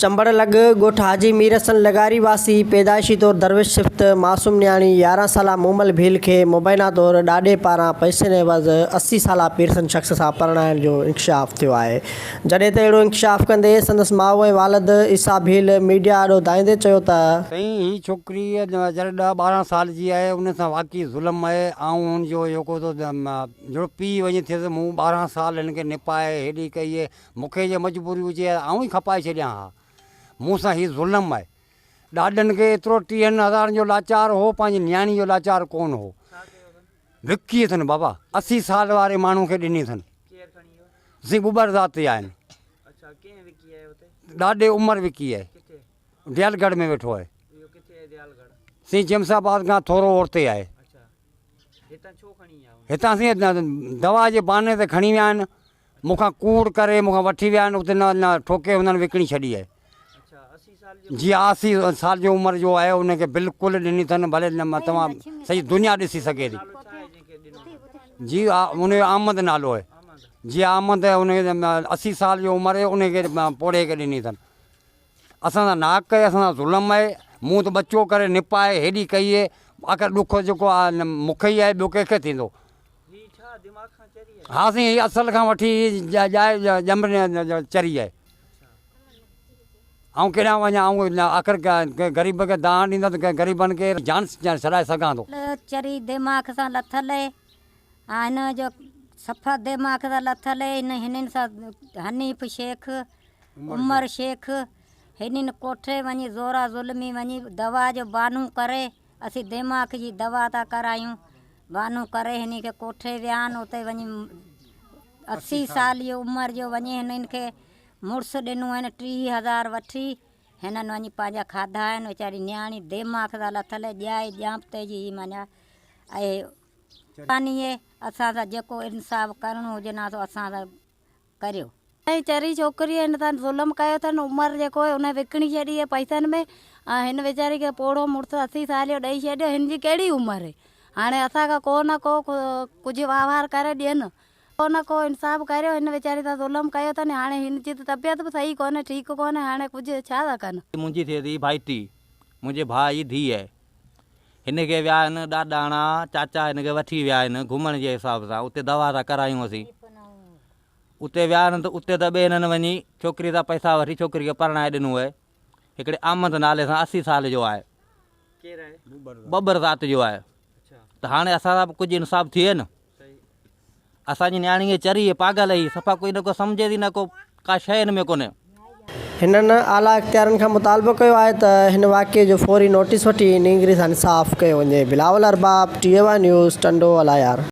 चंबड़ लग गोठ हाजी मीरसन लगारी वासी पैदाइशी तौर दरवेश सिफ्त मासूम न्याणी 11 साला मोमल भील के मुबैना तौर ॾाॾे पारां पैसे ने एवज़ 80 साला पीरसन शख्स सां परणाइण जो इंकशाफ थियो आहे। जॾहिं त अहिड़ो इंकशाफ कंदे संदसि माउ ऐं वालिद ईसा भील मीडिया आॾो दाईंदे चयो त ही छोकिरी जॾहिं 10-12 साल जी आहे उन सां वाक़ई ज़ुल्म आहे ऐं हुनजो जेको जो पीउ वञे थिएसि मूं 12 साल हिन खे निपाए हेॾी कई आहे, मूंखे जे मजबूरी हुजे आऊं ई खपाए छॾियां हा। मूं सां हीउ ज़ुल्म आहे। ॾाॾनि खे एतिरो 30,000 जो लाचार हो, पंहिंजी न्याणी जो लाचार कोन हो। विकी अथनि बाबा, 80 साल वारे माण्हू खे ॾिनी अथनि। सी बुबर ज़ाति आहिनि। ॾाढे उमिरि विकी आहे, दयालगढ़ में वेठो आहे। सी जमसाबाद खां थोरो ओरते आहे। हितां सी दवा जे बहाने ते खणी विया आहिनि, मूंखां कूड़ करे मूंखां वठी विया आहिनि, उते न ठोके हुननि विकिणी छॾी आहे। जी 80 साल जी उमिरि जो आहे, उनखे बिल्कुलु ॾिनी अथनि, भले तव्हां सॼी दुनिया ॾिसी सघे थी। जी उनजो आमद नालो आहे। जी आमद आहे, उनखे 80 साल जी उमिरि आहे, उनखे पोड़े खे ॾिनी अथनि। असां सां नाक आहे, असां सां ज़ुल्म आहे। मूं त बचो करे निपाए हेॾी कई आहे, आख़िर ॾुख जेको आहे मूंखे ई आहे, ॿियो कंहिंखे थींदो। हा साईं, हीअ असल खां वठी ॼमण चरी आहे। ऐं केॾां वञा, ऐं आख़िर ग़रीब खे दान ॾींदा त ग़रीबनि खे जान छॾाए सघां थो। चरी दिमाग़ सां लथल आहे, हिन जो सफ़ा दिमाग़ सां लथल आहे। हिननि सां हनीफ़ शेख, उमर शेख, हिननि कोठे वञी ज़ोरा ज़ुल्मी वञी दवा जो बहानो करे, असीं दिमाग़ जी दवा था करायूं, बहानो करे हिन खे कोठे विया आहिनि। उते वञी 80 साल जी उमिरि जो वञी हिननि खे मुड़ुसु ॾिनो आहिनि, 30,000 वठी हिननि वञी पंहिंजा खाधा आहिनि। वीचारी न्याणी दिमाग़ सां लथल ॼाए ॼांपते जी माना ऐं पाणीअ असां सां जेको इंसाफ़ करिणो हुजे ना, असां सां करियो। ऐं चरी छोकिरी हिन सां ज़ुल्म कयो अथनि, उमिरि जेको आहे उन विकिणी छॾी आहे पैसनि में। हिन वीचारी खे पोड़ो मुड़ुसु 80 साल जो ॾेई छॾियो। हिन जी कहिड़ी उमिरि आहे? हाणे असांखां को न को कुझु वहिंवार करे ॾियनि, को न को इंसाफ़ करियो। हिन वीचारी सां ज़ुल्म कयो अथनि। हाणे हिन जी त तबियत बि सही कोन्हे, ठीकु कोन्हे, हाणे कुझु छा था कनि। मुंहिंजी थिए थी भाइटी, मुंहिंजे भाउ जी धीउ आहे। हिन खे विया आहिनि ॾाॾाणा चाचा, हिन खे वठी विया आहिनि घुमण जे हिसाब सां। उते दवा था करायूं असीं, उते विया आहिनि त उते त ॿिए हिननि वञी छोकिरी सां पैसा वठी छोकिरी खे परणाए ॾिनो आहे। हिकिड़े आमद नाले सां 80 साल जो आहे, बबर ज़ात जो आहे। त हाणे असां सां कुझु इंसाफ़ थिए न। असांजी न्याणी खे चरी आहे, पागल आहे, सफ़ा कोई न को सम्झे थी, न को का शइ हिन में कोन्हे। हिननि आला इख़्तियारनि खां मुतालबो कयो आहे त हिन वाक़िए जो फौरी नोटिस वठी नेंगरी सां इंसाफ़ कयो वञे। Bilawal Arbab, TandoAllahyar news, Tando अलाहयार।